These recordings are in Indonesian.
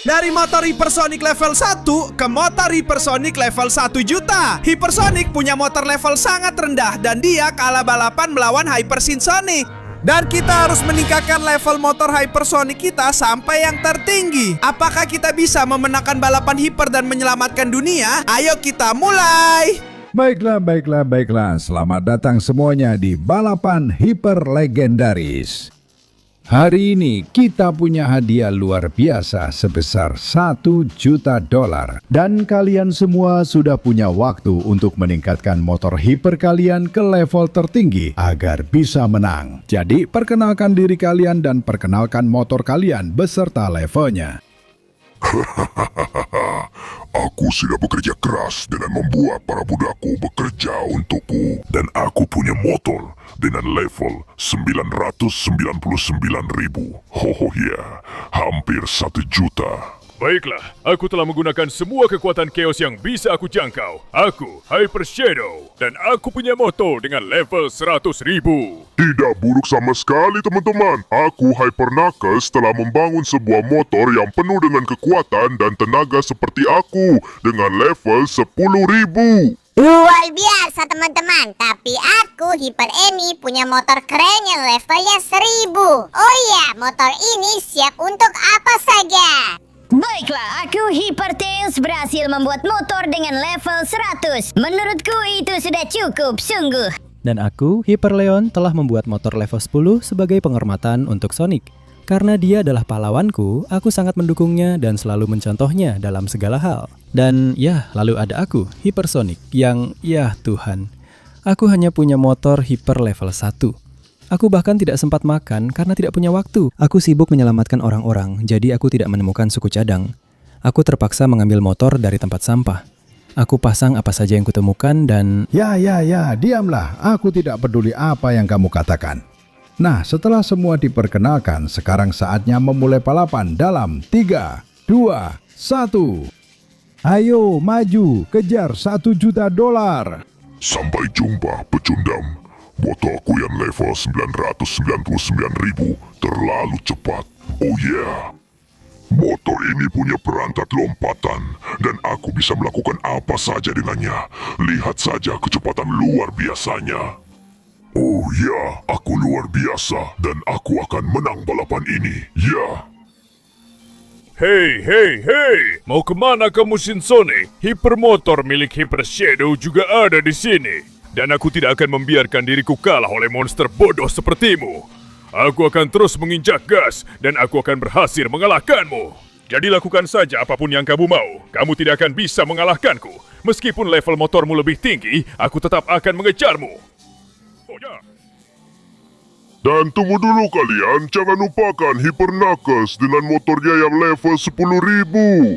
Dari motor Hypersonic level 1 ke motor Hypersonic level 1 juta. Hypersonic punya motor level sangat rendah dan dia kalah balapan melawan Hypersinsonic. Dan kita harus meningkatkan level motor Hypersonic kita sampai yang tertinggi. Apakah kita bisa memenangkan balapan Hyper dan menyelamatkan dunia? Ayo kita mulai. Baiklah. Selamat datang semuanya di balapan Hyper Legendaris. Hari ini kita punya hadiah luar biasa sebesar $1 juta. Dan kalian semua sudah punya waktu untuk meningkatkan motor hiper kalian ke level tertinggi agar bisa menang. Jadi perkenalkan diri kalian dan perkenalkan motor kalian beserta levelnya. Aku sudah bekerja keras dengan membuat para budakku bekerja untukku. Dan aku punya motor dengan level 999.000. Oh ya, hampir 1 juta. Baiklah, aku telah menggunakan semua kekuatan chaos yang bisa aku jangkau. Aku Hyper Shadow, dan aku punya motor dengan level 100.000. Tidak buruk sama sekali teman-teman. Aku Hyper Knuckles telah membangun sebuah motor yang penuh dengan kekuatan dan tenaga seperti aku dengan level 10.000. Luar biasa teman-teman, tapi aku Hyper Amy punya motor keren yang levelnya 1000. Oh ya, motor ini siap untuk apa saja. Baiklah, aku Hyper Tails berhasil membuat motor dengan level 100. Menurutku itu sudah cukup, sungguh. Dan aku, Hyper Leon, telah membuat motor level 10 sebagai penghormatan untuk Sonic. Karena dia adalah pahlawanku, aku sangat mendukungnya dan selalu mencontohnya dalam segala hal. Dan ya, lalu ada aku, Hyper Sonic, yang, ya Tuhan, aku hanya punya motor Hyper level 1. Aku bahkan tidak sempat makan karena tidak punya waktu. Aku sibuk menyelamatkan orang-orang, jadi aku tidak menemukan suku cadang. Aku terpaksa mengambil motor dari tempat sampah. Aku pasang apa saja yang kutemukan dan... Ya, diamlah. Aku tidak peduli apa yang kamu katakan. Nah, setelah semua diperkenalkan, sekarang saatnya memulai balapan dalam 3, 2, 1. Ayo, maju, kejar $1 juta. Sampai jumpa, pecundang. Motorku yang level 999.000 terlalu cepat. Oh yeah. Motor ini punya perangkat lompatan dan aku bisa melakukan apa saja dengannya. Lihat saja kecepatan luar biasanya. Oh ya, aku luar biasa dan aku akan menang balapan ini. Ya. Hey, mau kemana kamu Sinsonic? Hypermotor milik Hyper Shadow juga ada di sini. Dan aku tidak akan membiarkan diriku kalah oleh monster bodoh sepertimu. Aku akan terus menginjak gas dan aku akan berhasil mengalahkanmu. Jadi lakukan saja apapun yang kamu mau. Kamu tidak akan bisa mengalahkanku. Meskipun level motormu lebih tinggi, aku tetap akan mengejarmu. Oh ya. Dan tunggu dulu kalian, jangan lupakan Hyper Knuckles dengan motornya yang level 10.000.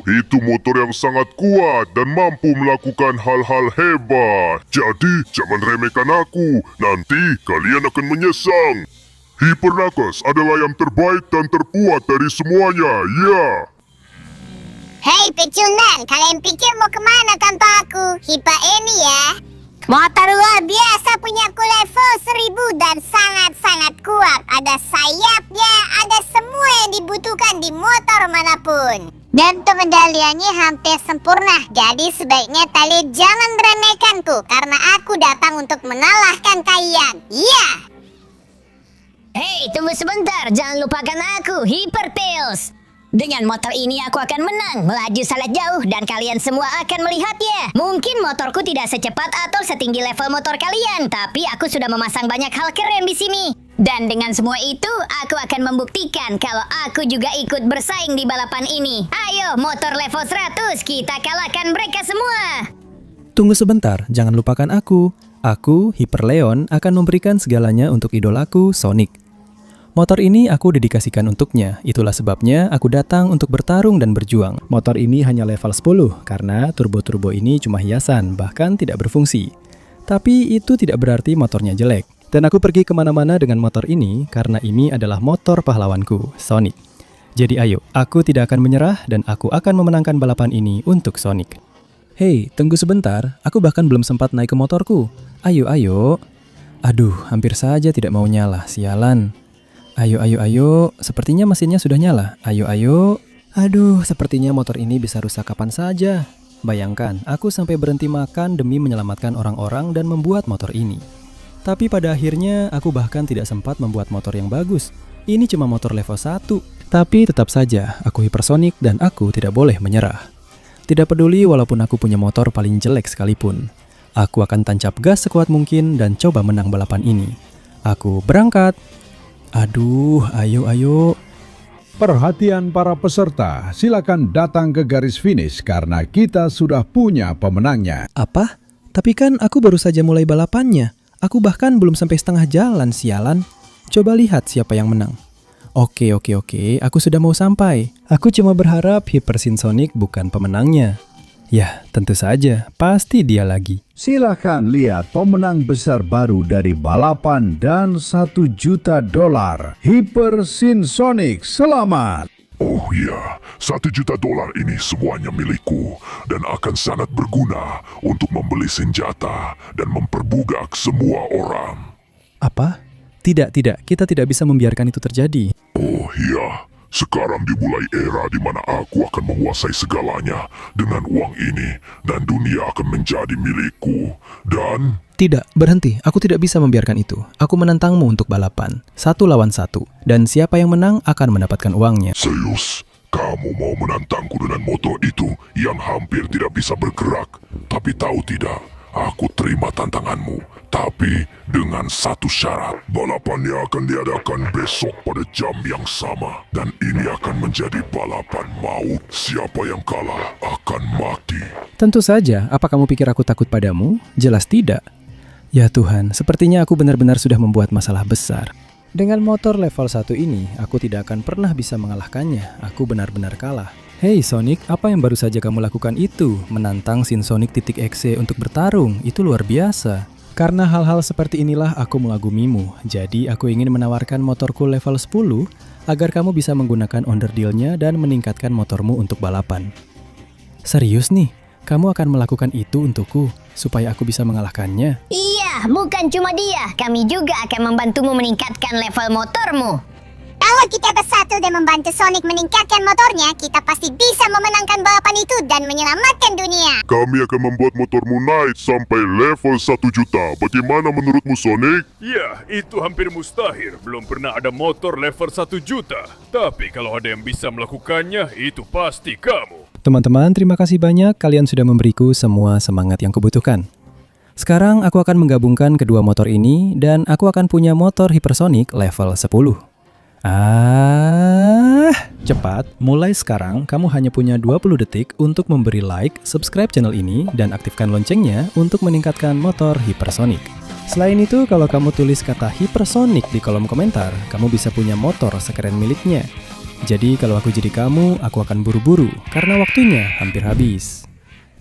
Itu motor yang sangat kuat dan mampu melakukan hal-hal hebat. Jadi, jangan remehkan aku, nanti kalian akan menyesal. Hyper Knuckles adalah yang terbaik dan terkuat dari semuanya, ya. Hei pecundang, kalian pikir mau kemana tanpa aku? Hyper Amy ya. Motor luar biasa punya aku level 1000 dan sangat-sangat kuat. Ada sayapnya, ada semua yang dibutuhkan di motor manapun. Dan pengendaliannya hampir sempurna. Jadi sebaiknya kalian jangan meremehkanku karena aku datang untuk mengalahkan kalian. Iya. Hei, tunggu sebentar. Jangan lupakan aku, Hyper Tails. Dengan motor ini aku akan menang, melaju sangat jauh dan kalian semua akan melihatnya. Mungkin motorku tidak secepat atau setinggi level motor kalian, tapi aku sudah memasang banyak hal keren di sini. Dan dengan semua itu, aku akan membuktikan kalau aku juga ikut bersaing di balapan ini. Ayo, motor level 100, kita kalahkan mereka semua. Tunggu sebentar, jangan lupakan aku. Aku, Hyper Leon, akan memberikan segalanya untuk idolaku, Sonic. Motor ini aku dedikasikan untuknya, itulah sebabnya aku datang untuk bertarung dan berjuang. Motor ini hanya level 10, karena turbo-turbo ini cuma hiasan, bahkan tidak berfungsi. Tapi itu tidak berarti motornya jelek. Dan aku pergi kemana-mana dengan motor ini, karena ini adalah motor pahlawanku, Sonic. Jadi ayo, aku tidak akan menyerah dan aku akan memenangkan balapan ini untuk Sonic. Hei, tunggu sebentar, aku bahkan belum sempat naik ke motorku. Ayo. Aduh, hampir saja tidak mau nyala, sialan. Ayo, sepertinya mesinnya sudah nyala. Ayo. Aduh, sepertinya motor ini bisa rusak kapan saja. Bayangkan, aku sampai berhenti makan demi menyelamatkan orang-orang dan membuat motor ini. Tapi pada akhirnya, aku bahkan tidak sempat membuat motor yang bagus. Ini cuma motor level 1. Tapi tetap saja, aku hipersonik dan aku tidak boleh menyerah. Tidak peduli walaupun aku punya motor paling jelek sekalipun. Aku akan tancap gas sekuat mungkin dan coba menang balapan ini. Aku berangkat. Aduh, ayo. Perhatian para peserta, silakan datang ke garis finish karena kita sudah punya pemenangnya. Apa? Tapi kan aku baru saja mulai balapannya. Aku bahkan belum sampai setengah jalan, sialan. Coba lihat siapa yang menang. Oke, aku sudah mau sampai. Aku cuma berharap Hypersinsonic bukan pemenangnya. Ya, tentu saja, pasti dia lagi. Silakan lihat pemenang besar baru dari balapan dan $1 juta. Hypersinsonic, selamat! Oh ya, $1 juta ini semuanya milikku dan akan sangat berguna untuk membeli senjata dan memperbugak semua orang. Apa? Tidak, kita tidak bisa membiarkan itu terjadi. Oh iya, sekarang dimulai era di mana aku akan menguasai segalanya dengan uang ini dan dunia akan menjadi milikku. Dan Tidak, berhenti. Aku tidak bisa membiarkan itu. Aku menantangmu untuk balapan. 1 lawan 1. Dan siapa yang menang akan mendapatkan uangnya. serius, kamu mau menantangku dengan motor itu yang hampir tidak bisa bergerak? Tapi tahu tidak, aku terima tantanganmu. Tapi dengan satu syarat, balapannya akan diadakan besok pada jam yang sama. Dan ini akan menjadi balapan maut. Siapa yang kalah akan mati. Tentu saja, apa kamu pikir aku takut padamu? Jelas tidak. Ya Tuhan, sepertinya aku benar-benar sudah membuat masalah besar. Dengan motor level 1 ini, aku tidak akan pernah bisa mengalahkannya. Aku benar-benar kalah. Hei Sonic, apa yang baru saja kamu lakukan itu? Menantang Sinsonic.exe untuk bertarung, itu luar biasa. Karena hal-hal seperti inilah aku mengagumimu. Jadi aku ingin menawarkan motorku level 10 agar kamu bisa menggunakan onderdilnya dan meningkatkan motormu untuk balapan. Serius nih, kamu akan melakukan itu untukku supaya aku bisa mengalahkannya? Iya, bukan cuma dia. Kami juga akan membantumu meningkatkan level motormu. Kalau kita bersatu dan membantu Sonic meningkatkan motornya, kita pasti bisa memenangkan balapan itu dan menyelamatkan dunia. Kami akan membuat motormu naik sampai level 1 juta. Bagaimana menurutmu, Sonic? Ya, itu hampir mustahil. Belum pernah ada motor level 1 juta. Tapi kalau ada yang bisa melakukannya, itu pasti kamu. Teman-teman, terima kasih banyak kalian sudah memberiku semua semangat yang kubutuhkan. Sekarang aku akan menggabungkan kedua motor ini dan aku akan punya motor Hypersonic level 10. Cepat, mulai sekarang kamu hanya punya 20 detik untuk memberi like, subscribe channel ini, dan aktifkan loncengnya untuk meningkatkan motor Hypersonic. Selain itu, kalau kamu tulis kata Hypersonic di kolom komentar, kamu bisa punya motor sekeren miliknya. Jadi kalau aku jadi kamu, aku akan buru-buru, karena waktunya hampir habis.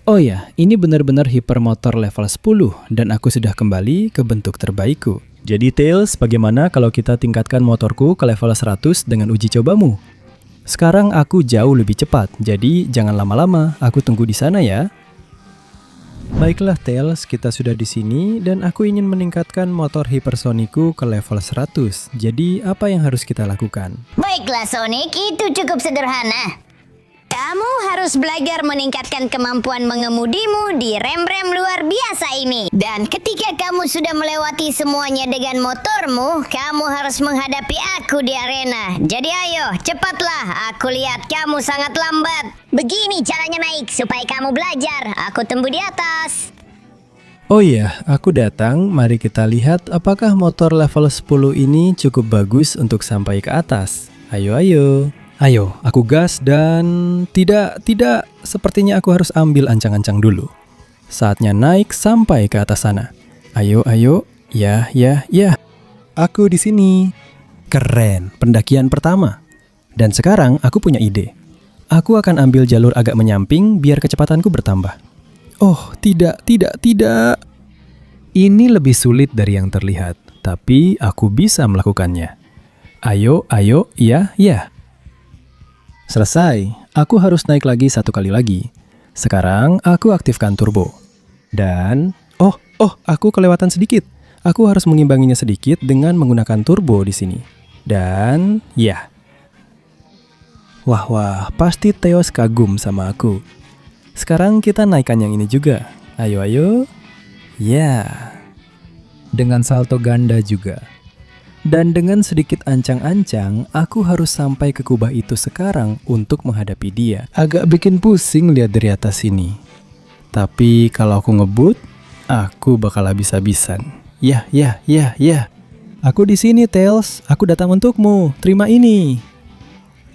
Oh ya, ini benar-benar hipermotor level 10, dan aku sudah kembali ke bentuk terbaikku. Jadi Tails, bagaimana kalau kita tingkatkan motorku ke level 100 dengan uji cobamu? Sekarang aku jauh lebih cepat, jadi jangan lama-lama, aku tunggu di sana ya. Baiklah Tails, kita sudah di sini dan aku ingin meningkatkan motor Hypersonic-ku ke level 100. Jadi apa yang harus kita lakukan? Baiklah Sonic, itu cukup sederhana. Kamu harus belajar meningkatkan kemampuan mengemudimu di rem-rem luar biasa ini. Dan ketika kamu sudah melewati semuanya dengan motormu, kamu harus menghadapi aku di arena. Jadi ayo, cepatlah. Aku lihat kamu sangat lambat. Begini caranya naik supaya kamu belajar. Aku tunggu di atas. Oh iya, aku datang. Mari kita lihat apakah motor level 10 ini cukup bagus untuk sampai ke atas. Ayo. Ayo, aku gas dan tidak, sepertinya aku harus ambil ancang-ancang dulu. Saatnya naik sampai ke atas sana. Ayo, ya. Aku di sini. Keren, pendakian pertama. Dan sekarang aku punya ide. Aku akan ambil jalur agak menyamping biar kecepatanku bertambah. Oh, tidak. Ini lebih sulit dari yang terlihat, tapi aku bisa melakukannya. Ayo, ya. Selesai, aku harus naik lagi 1 kali lagi. Sekarang aku aktifkan turbo. Dan, oh, aku kelewatan sedikit. Aku harus mengimbanginya sedikit dengan menggunakan turbo di sini. Dan, ya. Wah, pasti Theos kagum sama aku. Sekarang kita naikkan yang ini juga. Ayo. Ya. Dengan salto ganda juga. Dan dengan sedikit ancang-ancang, aku harus sampai ke kubah itu sekarang untuk menghadapi dia. Agak bikin pusing lihat dari atas sini. Tapi kalau aku ngebut, aku bakal habis-habisan. Ya. Aku di sini, Tails. Aku datang untukmu. Terima ini.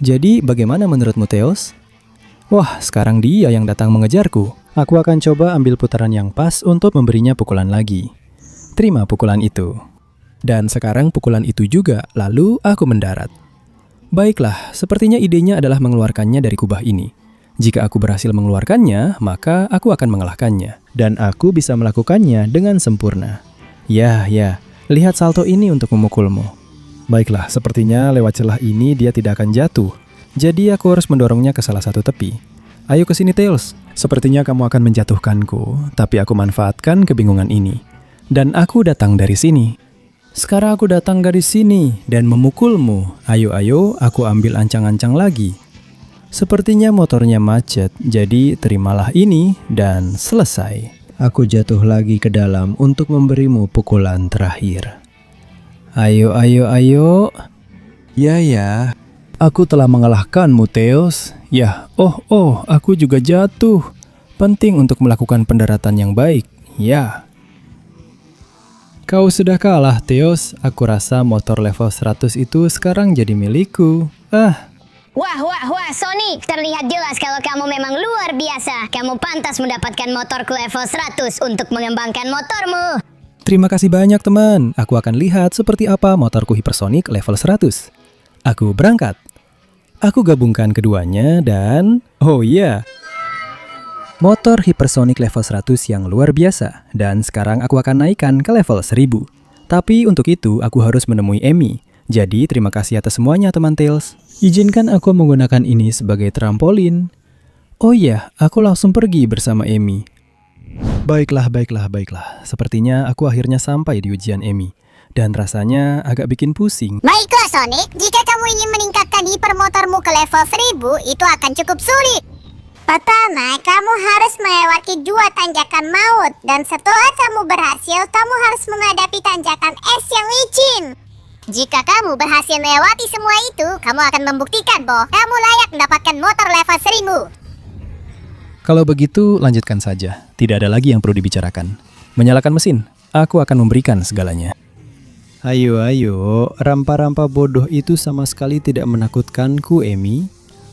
Jadi, bagaimana menurutmu, Tails? Wah, sekarang dia yang datang mengejarku. Aku akan coba ambil putaran yang pas untuk memberinya pukulan lagi. Terima pukulan itu. Dan sekarang pukulan itu juga, lalu aku mendarat. Baiklah, sepertinya idenya adalah mengeluarkannya dari kubah ini. Jika aku berhasil mengeluarkannya, maka aku akan mengalahkannya. Dan aku bisa melakukannya dengan sempurna. Ya, lihat salto ini untuk memukulmu. Baiklah, sepertinya lewat celah ini dia tidak akan jatuh. Jadi aku harus mendorongnya ke salah satu tepi. Ayo ke sini, Tails. Sepertinya kamu akan menjatuhkanku, tapi aku manfaatkan kebingungan ini. Dan aku datang dari sini. Sekarang aku datang dari sini dan memukulmu. Ayo, aku ambil ancang-ancang lagi. Sepertinya motornya macet, jadi terimalah ini dan selesai. Aku jatuh lagi ke dalam untuk memberimu pukulan terakhir. Ayo. Ya. Aku telah mengalahkanmu, Theos. Ya, aku juga jatuh. Penting untuk melakukan pendaratan yang baik. Ya. Kau sudah kalah, Theos. Aku rasa motor level 100 itu sekarang jadi milikku. Wah, Sonic, terlihat jelas kalau kamu memang luar biasa. Kamu pantas mendapatkan motorku level 100 untuk mengembangkan motormu. Terima kasih banyak, teman. Aku akan lihat seperti apa motorku hipersonic level 100. Aku berangkat. Aku gabungkan keduanya dan... Oh iya. Motor hipersonic level 100 yang luar biasa. Dan sekarang aku akan naikkan ke level 1000. Tapi untuk itu aku harus menemui Amy. Jadi terima kasih atas semuanya, teman Tails. Izinkan aku menggunakan ini sebagai trampolin. Oh iya, aku langsung pergi bersama Amy. Baiklah. Sepertinya aku akhirnya sampai di ujian Amy. Dan rasanya agak bikin pusing. Baiklah Sonic, jika kamu ingin meningkatkan hipermotormu ke level 1000, itu akan cukup sulit. Pertama, kamu harus melewati 2 tanjakan maut. Dan setelah kamu berhasil, kamu harus menghadapi tanjakan es yang licin. Jika kamu berhasil melewati semua itu, kamu akan membuktikan bahwa kamu layak mendapatkan motor level 1000. Kalau begitu, lanjutkan saja. Tidak ada lagi yang perlu dibicarakan. Menyalakan mesin. Aku akan memberikan segalanya. Ayo, rampa-rampa bodoh itu sama sekali tidak menakutkanku, Amy.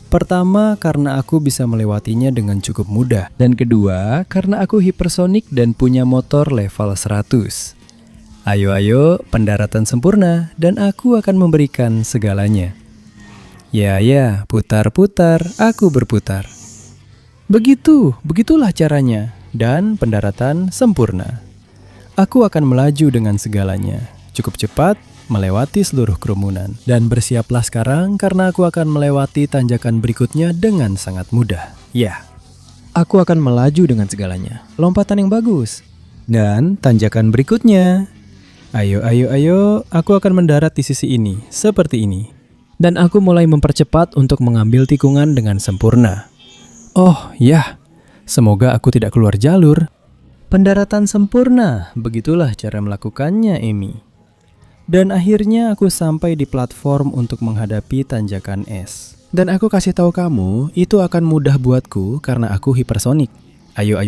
Pertama, karena aku bisa melewatinya dengan cukup mudah. Dan kedua, karena aku hipersonic dan punya motor level 100. Ayo, pendaratan sempurna dan aku akan memberikan segalanya. Ya, putar-putar, aku berputar. Begitulah caranya. Dan pendaratan sempurna. Aku akan melaju dengan segalanya. Cukup cepat, melewati seluruh kerumunan. Dan bersiaplah sekarang karena aku akan melewati tanjakan berikutnya dengan sangat mudah. Ya, aku akan melaju dengan segalanya. Lompatan yang bagus. Dan tanjakan berikutnya. Ayo, aku akan mendarat di sisi ini, seperti ini. Dan aku mulai mempercepat untuk mengambil tikungan dengan sempurna. Oh, ya. Semoga aku tidak keluar jalur. Pendaratan sempurna, begitulah cara melakukannya, Amy. Dan akhirnya aku sampai di platform untuk menghadapi tanjakan es. Dan aku kasih tahu kamu, itu akan mudah buatku karena aku hipersonic. Ayo.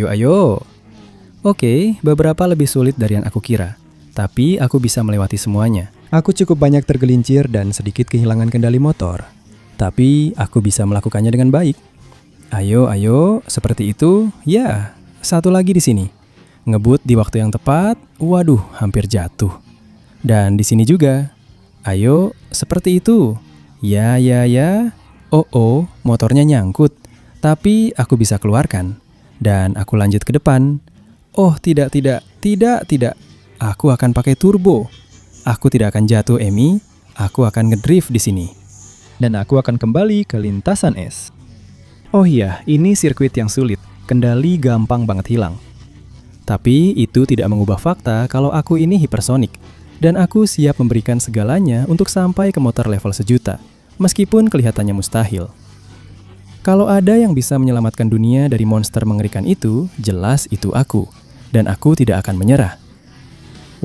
Oke, beberapa lebih sulit dari yang aku kira. Tapi aku bisa melewati semuanya. Aku cukup banyak tergelincir dan sedikit kehilangan kendali motor. Tapi aku bisa melakukannya dengan baik. Ayo, seperti itu. Ya, satu lagi di sini. Ngebut di waktu yang tepat. Waduh, hampir jatuh. Dan di sini juga. Ayo, seperti itu. Ya. Oh, motornya nyangkut. Tapi aku bisa keluarkan. Dan aku lanjut ke depan. Oh, tidak. Aku akan pakai turbo. Aku tidak akan jatuh, Amy. Aku akan ngedrift di sini. Dan aku akan kembali ke lintasan es. Oh iya, ini sirkuit yang sulit. Kendali gampang banget hilang. Tapi itu tidak mengubah fakta kalau aku ini hipersonic. Dan aku siap memberikan segalanya untuk sampai ke motor level 1 juta. Meskipun kelihatannya mustahil. Kalau ada yang bisa menyelamatkan dunia dari monster mengerikan itu, jelas itu aku. Dan aku tidak akan menyerah.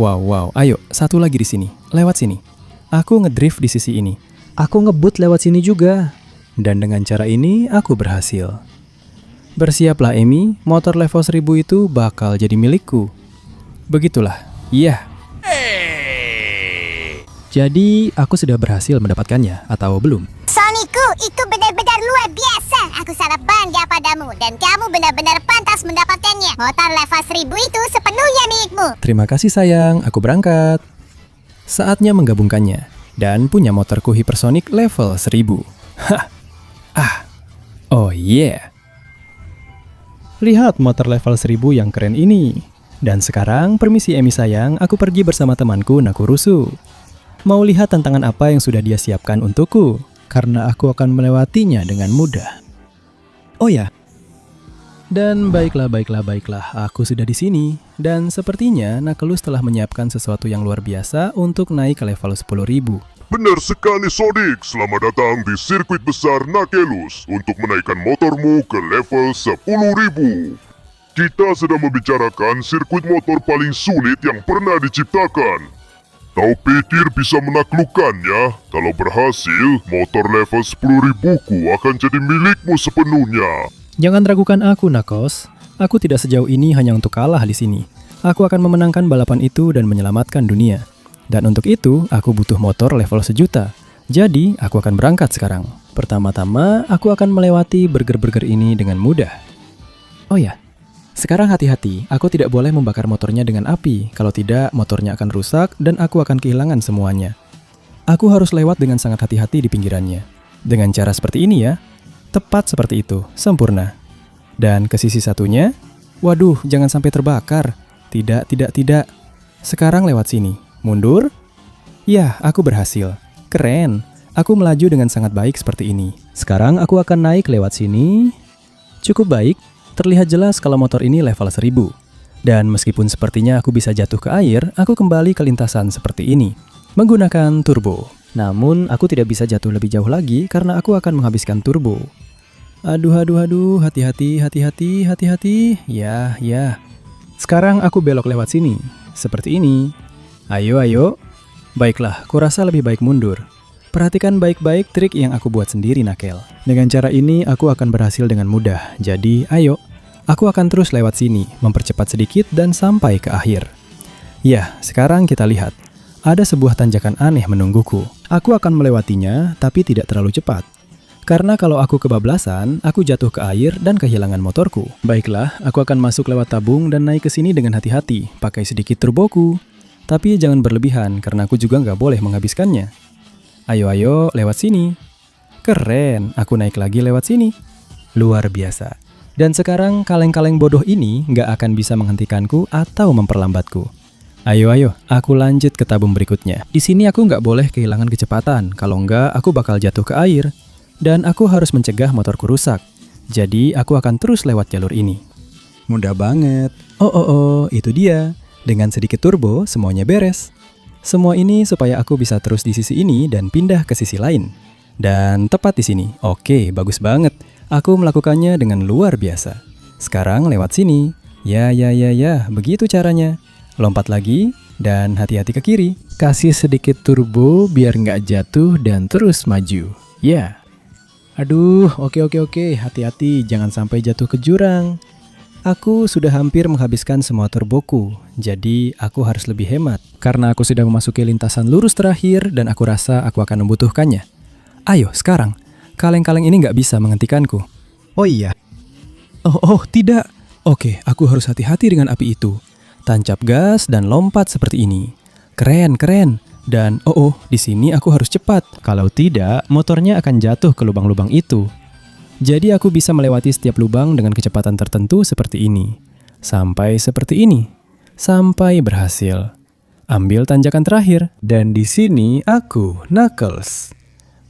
Wow, ayo, satu lagi di sini. Lewat sini. Aku ngedrift di sisi ini. Aku ngebut lewat sini juga. Dan dengan cara ini, aku berhasil. Bersiaplah, Amy. Motor level 1000 itu bakal jadi milikku. Begitulah. Iya. Jadi, aku sudah berhasil mendapatkannya, atau belum? Sonicku, itu benar-benar luar biasa. Aku sangat bangga padamu dan kamu benar-benar pantas mendapatkannya. Motor level 1000 itu sepenuhnya milikmu. Terima kasih sayang, aku berangkat. Saatnya menggabungkannya, dan punya motorku hipersonic level 1000. Hah. Oh yeah. Lihat motor level 1000 yang keren ini. Dan sekarang, permisi Amy sayang, aku pergi bersama temanku Nakurusu. Mau lihat tantangan apa yang sudah dia siapkan untukku? Karena aku akan melewatinya dengan mudah. Oh ya. Dan baiklah, aku sudah di sini. Dan sepertinya Knuckles telah menyiapkan sesuatu yang luar biasa untuk naik ke level 10.000. Benar sekali Sonic, selamat datang di sirkuit besar Knuckles untuk menaikkan motormu ke level 10.000. Kita sedang membicarakan sirkuit motor paling sulit yang pernah diciptakan. Kau pikir bisa menaklukkannya? Kalau berhasil, motor level 10.000-ku akan jadi milikmu sepenuhnya. Jangan ragukan aku, Knuckles. Aku tidak sejauh ini hanya untuk kalah di sini. Aku akan memenangkan balapan itu dan menyelamatkan dunia. Dan untuk itu, aku butuh motor level 1.000.000. Jadi, aku akan berangkat sekarang. Pertama-tama, aku akan melewati burger-burger ini dengan mudah. Oh ya, sekarang hati-hati, aku tidak boleh membakar motornya dengan api. Kalau tidak, motornya akan rusak dan aku akan kehilangan semuanya. Aku harus lewat dengan sangat hati-hati di pinggirannya. Dengan cara seperti ini ya. Tepat seperti itu, sempurna. Dan ke sisi satunya, waduh, jangan sampai terbakar. Tidak. Sekarang lewat sini. Mundur. Ya, aku berhasil. Keren. Aku melaju dengan sangat baik seperti ini. Sekarang aku akan naik lewat sini. Cukup baik. Terlihat jelas kalau motor ini level 1000. Dan meskipun sepertinya aku bisa jatuh ke air, aku kembali ke lintasan seperti ini, menggunakan turbo. Namun, aku tidak bisa jatuh lebih jauh lagi karena aku akan menghabiskan turbo. Aduh, hati-hati. Ya. Sekarang aku belok lewat sini, seperti ini. Ayo. Baiklah, kurasa lebih baik mundur. Perhatikan baik-baik trik yang aku buat sendiri, Knuckles. Dengan cara ini, aku akan berhasil dengan mudah. Jadi, ayo. Aku akan terus lewat sini, mempercepat sedikit dan sampai ke akhir. Ya, sekarang kita lihat. Ada sebuah tanjakan aneh menungguku. Aku akan melewatinya, tapi tidak terlalu cepat. Karena kalau aku kebablasan, aku jatuh ke air dan kehilangan motorku. Baiklah, aku akan masuk lewat tabung dan naik ke sini dengan hati-hati, pakai sedikit turboku. Tapi jangan berlebihan, karena aku juga nggak boleh menghabiskannya. Ayo, lewat sini. Keren, aku naik lagi lewat sini. Luar biasa. Dan sekarang kaleng-kaleng bodoh ini nggak akan bisa menghentikanku atau memperlambatku. Ayo, aku lanjut ke tabung berikutnya. Di sini aku nggak boleh kehilangan kecepatan, kalau nggak aku bakal jatuh ke air. Dan aku harus mencegah motorku rusak. Jadi aku akan terus lewat jalur ini. Mudah banget. Oh, itu dia. Dengan sedikit turbo, semuanya beres. Semua ini supaya aku bisa terus di sisi ini dan pindah ke sisi lain. Dan tepat di sini. Oke, bagus banget. Aku melakukannya dengan luar biasa. Sekarang lewat sini. Ya, begitu caranya. Lompat lagi, dan hati-hati ke kiri. Kasih sedikit turbo biar nggak jatuh dan terus maju. Ya. Aduh, oke. Hati-hati, jangan sampai jatuh ke jurang. Aku sudah hampir menghabiskan semua turboku, jadi aku harus lebih hemat. Karena aku sudah memasuki lintasan lurus terakhir dan aku rasa aku akan membutuhkannya. Ayo, sekarang. Kaleng-kaleng ini nggak bisa menghentikanku. Oh iya. Oh, tidak. Oke, aku harus hati-hati dengan api itu. Tancap gas dan lompat seperti ini. Keren. Dan di sini aku harus cepat. Kalau tidak, motornya akan jatuh ke lubang-lubang itu. Jadi aku bisa melewati setiap lubang dengan kecepatan tertentu seperti ini. Sampai seperti ini. Sampai berhasil. Ambil tanjakan terakhir. Dan di sini aku, Knuckles.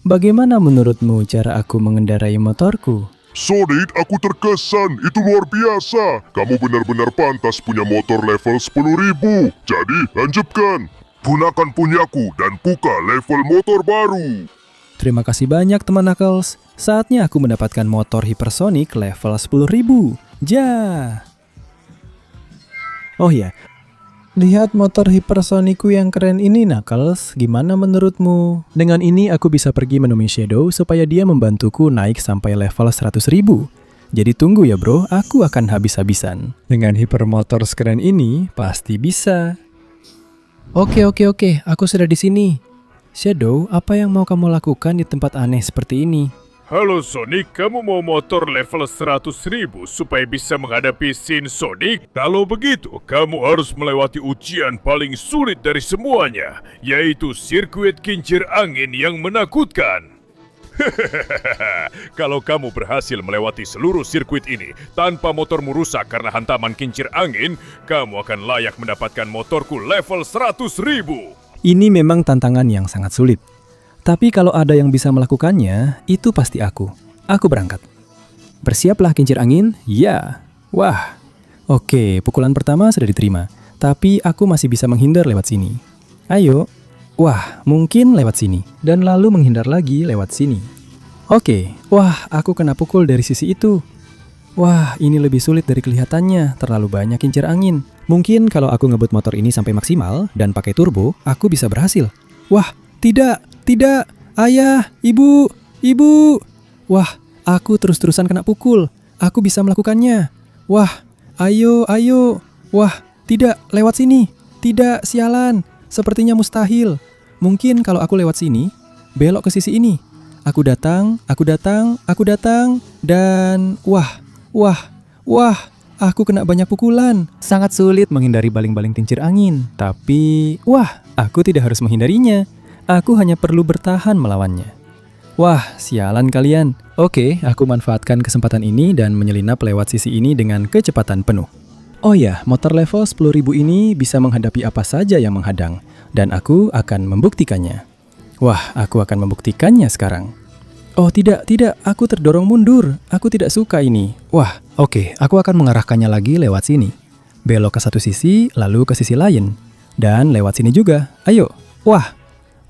Bagaimana menurutmu cara aku mengendarai motorku? Sonic, aku terkesan. Itu luar biasa. Kamu benar-benar pantas punya motor level 10.000. Jadi, lanjutkan. Gunakan punyaku dan buka level motor baru. Terima kasih banyak teman Knuckles. Saatnya aku mendapatkan motor hipersonik level 10.000. Ja. Oh ya, lihat motor hipersonikku yang keren ini Knuckles. Gimana menurutmu? Dengan ini aku bisa pergi menemui Shadow supaya dia membantuku naik sampai level 100.000. Jadi tunggu ya bro, aku akan habis-habisan. Dengan hipermotor sekeren ini, pasti bisa. Oke, aku sudah di sini. Shadow, apa yang mau kamu lakukan di tempat aneh seperti ini? Halo Sonic, kamu mau motor level 100.000 supaya bisa menghadapi Sin Sonic? Kalau begitu, kamu harus melewati ujian paling sulit dari semuanya, yaitu sirkuit kincir angin yang menakutkan. Kalau kamu berhasil melewati seluruh sirkuit ini tanpa motormu rusak karena hantaman kincir angin, kamu akan layak mendapatkan motorku level 100.000. Ini memang tantangan yang sangat sulit. Tapi kalau ada yang bisa melakukannya, itu pasti aku. Aku berangkat. Bersiaplah kincir angin? Ya. Wah. Oke, pukulan pertama sudah diterima. Tapi aku masih bisa menghindar lewat sini. Ayo. Wah, mungkin lewat sini. Dan lalu menghindar lagi lewat sini. Oke. Wah, aku kena pukul dari sisi itu. Wah, ini lebih sulit dari kelihatannya. Terlalu banyak kincir angin. Mungkin kalau aku ngebut motor ini sampai maksimal dan pakai turbo, aku bisa berhasil. Wah, tidak. Ayah, ibu. Wah, aku terus-terusan kena pukul. Aku bisa melakukannya. Wah, ayo. Wah, tidak, lewat sini. Tidak, sialan. Sepertinya mustahil. Mungkin kalau aku lewat sini, belok ke sisi ini. Aku datang, dan wah, aku kena banyak pukulan. Sangat sulit menghindari baling-baling kincir angin. Tapi, wah, aku tidak harus menghindarinya. Aku hanya perlu bertahan melawannya. Wah, sialan kalian. Oke, aku manfaatkan kesempatan ini dan menyelinap lewat sisi ini dengan kecepatan penuh. Oh ya, motor level 10.000 ini bisa menghadapi apa saja yang menghadang. Dan aku akan membuktikannya. Wah, aku akan membuktikannya sekarang. Oh tidak, aku terdorong mundur. Aku tidak suka ini. Wah, oke, aku akan mengarahkannya lagi lewat sini. Belok ke satu sisi, lalu ke sisi lain. Dan lewat sini juga. Ayo. Wah.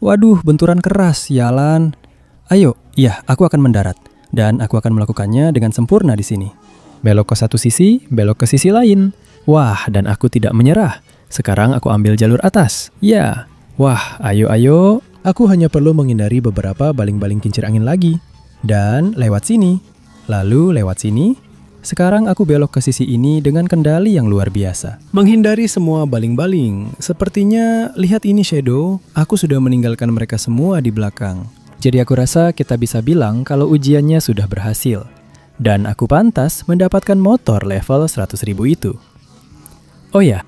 Waduh, benturan keras, sialan. Ayo, iya, aku akan mendarat. Dan aku akan melakukannya dengan sempurna di sini. Belok ke satu sisi, belok ke sisi lain. Wah, dan aku tidak menyerah. Sekarang aku ambil jalur atas. Ya. Wah, ayo. Aku hanya perlu menghindari beberapa baling-baling kincir angin lagi. Dan lewat sini. Lalu lewat sini. Sekarang aku belok ke sisi ini dengan kendali yang luar biasa. Menghindari semua baling-baling. Sepertinya, lihat ini Shadow. Aku sudah meninggalkan mereka semua di belakang. Jadi aku rasa kita bisa bilang kalau ujiannya sudah berhasil. Dan aku pantas mendapatkan motor level 100.000 itu. Oh ya.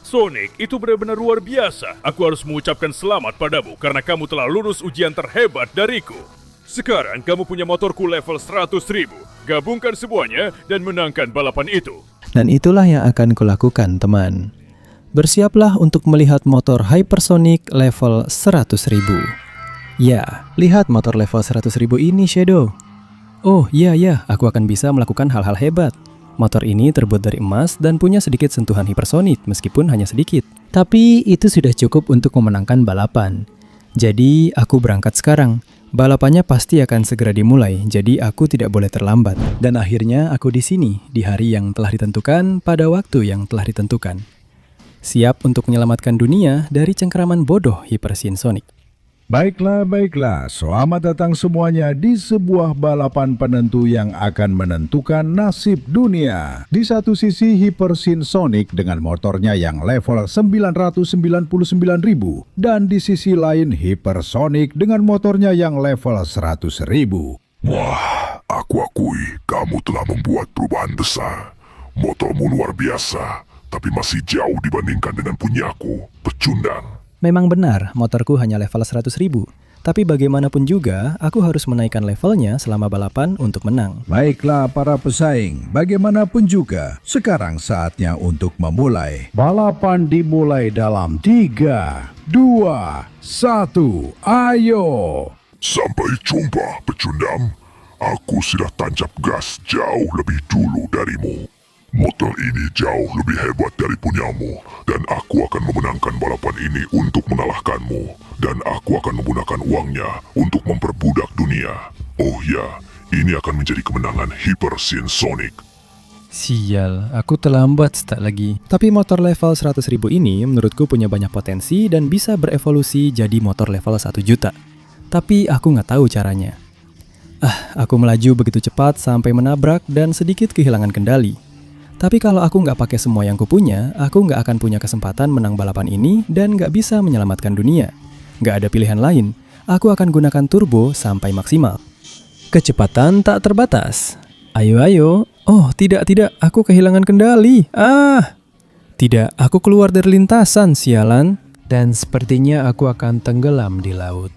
Sonic, itu benar-benar luar biasa. Aku harus mengucapkan selamat padamu karena kamu telah lulus ujian terhebat dariku. Sekarang kamu punya motorku level 100.000. Gabungkan semuanya dan menangkan balapan itu. Dan itulah yang akan kulakukan, teman. Bersiaplah untuk melihat motor hypersonic level 100.000. Ya, lihat motor level 100.000 ini, Shadow. Oh, iya, aku akan bisa melakukan hal-hal hebat. Motor ini terbuat dari emas dan punya sedikit sentuhan hipersonik, meskipun hanya sedikit. Tapi itu sudah cukup untuk memenangkan balapan. Jadi, aku berangkat sekarang. Balapannya pasti akan segera dimulai, jadi aku tidak boleh terlambat. Dan akhirnya aku di sini, di hari yang telah ditentukan, pada waktu yang telah ditentukan. Siap untuk menyelamatkan dunia dari cengkeraman bodoh Hypersin Sonic. Baiklah, selamat datang semuanya di sebuah balapan penentu yang akan menentukan nasib dunia. Di satu sisi Hypersin Sonic dengan motornya yang level 999.000 dan di sisi lain Hypersonic dengan motornya yang level 100.000. Wah, aku akui kamu telah membuat perubahan besar. Motormu luar biasa, tapi masih jauh dibandingkan dengan punyaku. Pecundang. Memang benar, motorku hanya level 100.000. Tapi bagaimanapun juga, aku harus menaikkan levelnya selama balapan untuk menang. Baiklah para pesaing, bagaimanapun juga, sekarang saatnya untuk memulai. Balapan dimulai dalam 3, 2, 1, ayo! Sampai jumpa, pecundang. Aku sudah tancap gas jauh lebih dulu darimu. Motor ini jauh lebih hebat dari punyamu, dan aku akan memenangkan balapan ini untuk mengalahkanmu. dan aku akan menggunakan uangnya untuk memperbudak dunia. Oh ya, ini akan menjadi kemenangan Hyper Sonic. Sial, aku terlambat start lagi. Tapi motor level 100.000 ini menurutku punya banyak potensi dan bisa berevolusi jadi motor level 1 juta. Tapi aku nggak tahu caranya. Aku melaju begitu cepat sampai menabrak dan sedikit kehilangan kendali. Tapi kalau aku nggak pakai semua yang kupunya, aku nggak akan punya kesempatan menang balapan ini dan nggak bisa menyelamatkan dunia. Nggak ada pilihan lain, aku akan gunakan turbo sampai maksimal. Kecepatan tak terbatas. Ayo. Oh, tidak, aku kehilangan kendali. Tidak, aku keluar dari lintasan, sialan. Dan sepertinya aku akan tenggelam di laut.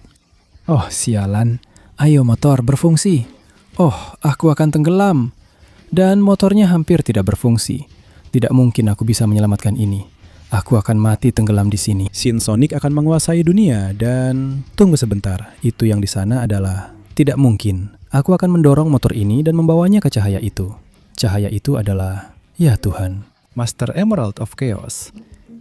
Oh, sialan. Ayo motor, berfungsi. Oh, aku akan tenggelam. Dan motornya hampir tidak berfungsi. Tidak mungkin aku bisa menyelamatkan ini. Aku akan mati tenggelam di sini. Sin Sonic akan menguasai dunia dan... Tunggu sebentar, itu yang di sana adalah... Tidak mungkin. Aku akan mendorong motor ini dan membawanya ke cahaya itu. Cahaya itu adalah... Ya Tuhan, Master Emerald of Chaos.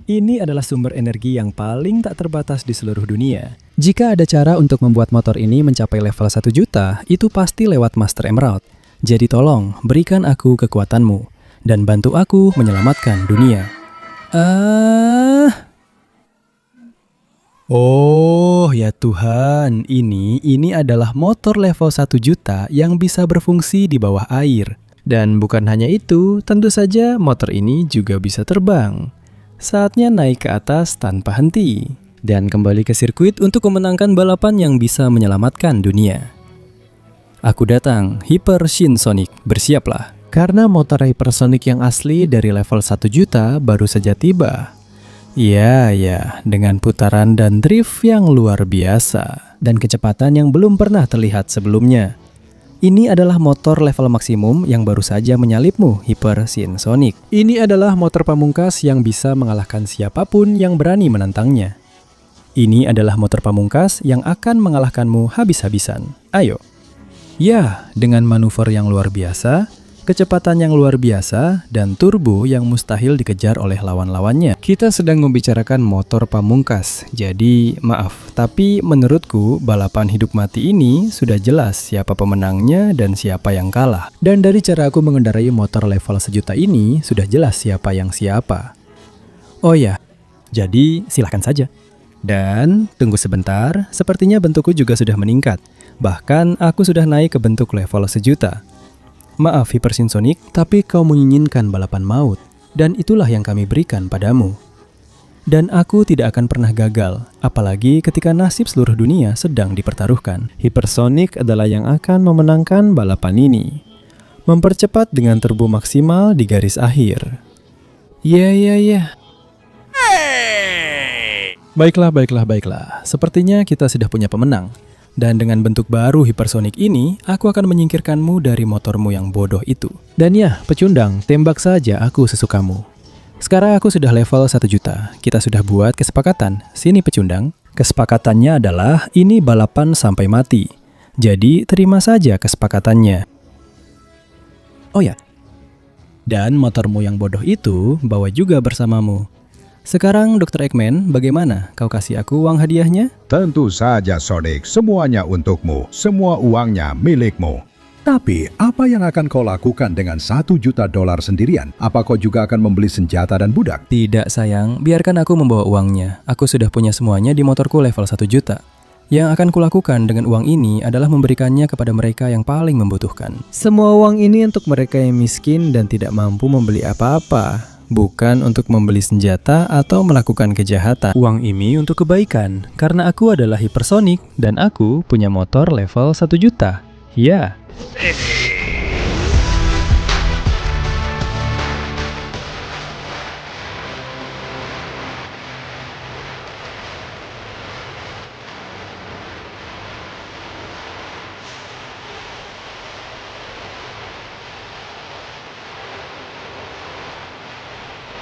Ini adalah sumber energi yang paling tak terbatas di seluruh dunia. Jika ada cara untuk membuat motor ini mencapai level 1 juta, itu pasti lewat Master Emerald. Jadi tolong, berikan aku kekuatanmu, dan bantu aku menyelamatkan dunia. Oh ya Tuhan, ini adalah motor level 1 juta yang bisa berfungsi di bawah air. Dan bukan hanya itu, tentu saja motor ini juga bisa terbang. Saatnya naik ke atas tanpa henti. Dan kembali ke sirkuit untuk memenangkan balapan yang bisa menyelamatkan dunia. Aku datang, Hyper Sonic, bersiaplah. Karena motor Hypersonic yang asli dari level 1 juta baru saja tiba. Ya, dengan putaran dan drift yang luar biasa. Dan kecepatan yang belum pernah terlihat sebelumnya. Ini adalah motor level maksimum yang baru saja menyalipmu, Hyper Sonic. Ini adalah motor pamungkas yang bisa mengalahkan siapapun yang berani menantangnya. Ini adalah motor pamungkas yang akan mengalahkanmu habis-habisan. Ayo. Ya, dengan manuver yang luar biasa, kecepatan yang luar biasa, dan turbo yang mustahil dikejar oleh lawan-lawannya. Kita sedang membicarakan motor pamungkas, jadi maaf. Tapi menurutku, balapan hidup mati ini sudah jelas siapa pemenangnya dan siapa yang kalah. Dan dari cara aku mengendarai motor level 1 juta ini, sudah jelas siapa yang siapa. Oh ya, jadi silahkan saja. Dan tunggu sebentar, sepertinya bentukku juga sudah meningkat. Bahkan aku sudah naik ke bentuk level 1 juta. Maaf Hyper Sonic, tapi kau menginginkan balapan maut, dan itulah yang kami berikan padamu. Dan aku tidak akan pernah gagal, apalagi ketika nasib seluruh dunia sedang dipertaruhkan. Hypersonic adalah yang akan memenangkan balapan ini. Mempercepat dengan turbo maksimal di garis akhir. Ya. Baiklah. Sepertinya kita sudah punya pemenang. Dan dengan bentuk baru Hypersonic ini, aku akan menyingkirkanmu dari motormu yang bodoh itu. Dan ya, pecundang, tembak saja aku sesukamu. Sekarang aku sudah level 1 juta. Kita sudah buat kesepakatan. Sini pecundang. Kesepakatannya adalah ini balapan sampai mati. Jadi terima saja kesepakatannya. Oh ya. Dan motormu yang bodoh itu bawa juga bersamamu. Sekarang Dr. Eggman, bagaimana? Kau kasih aku uang hadiahnya? Tentu saja Sonic, semuanya untukmu. Semua uangnya milikmu. Tapi, apa yang akan kau lakukan dengan $1 juta sendirian? Apa kau juga akan membeli senjata dan budak? Tidak sayang, biarkan aku membawa uangnya. Aku sudah punya semuanya di motorku level 1 juta. Yang akan kulakukan dengan uang ini adalah memberikannya kepada mereka yang paling membutuhkan. Semua uang ini untuk mereka yang miskin dan tidak mampu membeli apa-apa. Bukan untuk membeli senjata atau melakukan kejahatan. Uang ini untuk kebaikan, karena aku adalah Hypersonic dan aku punya motor level 1 juta. Ya.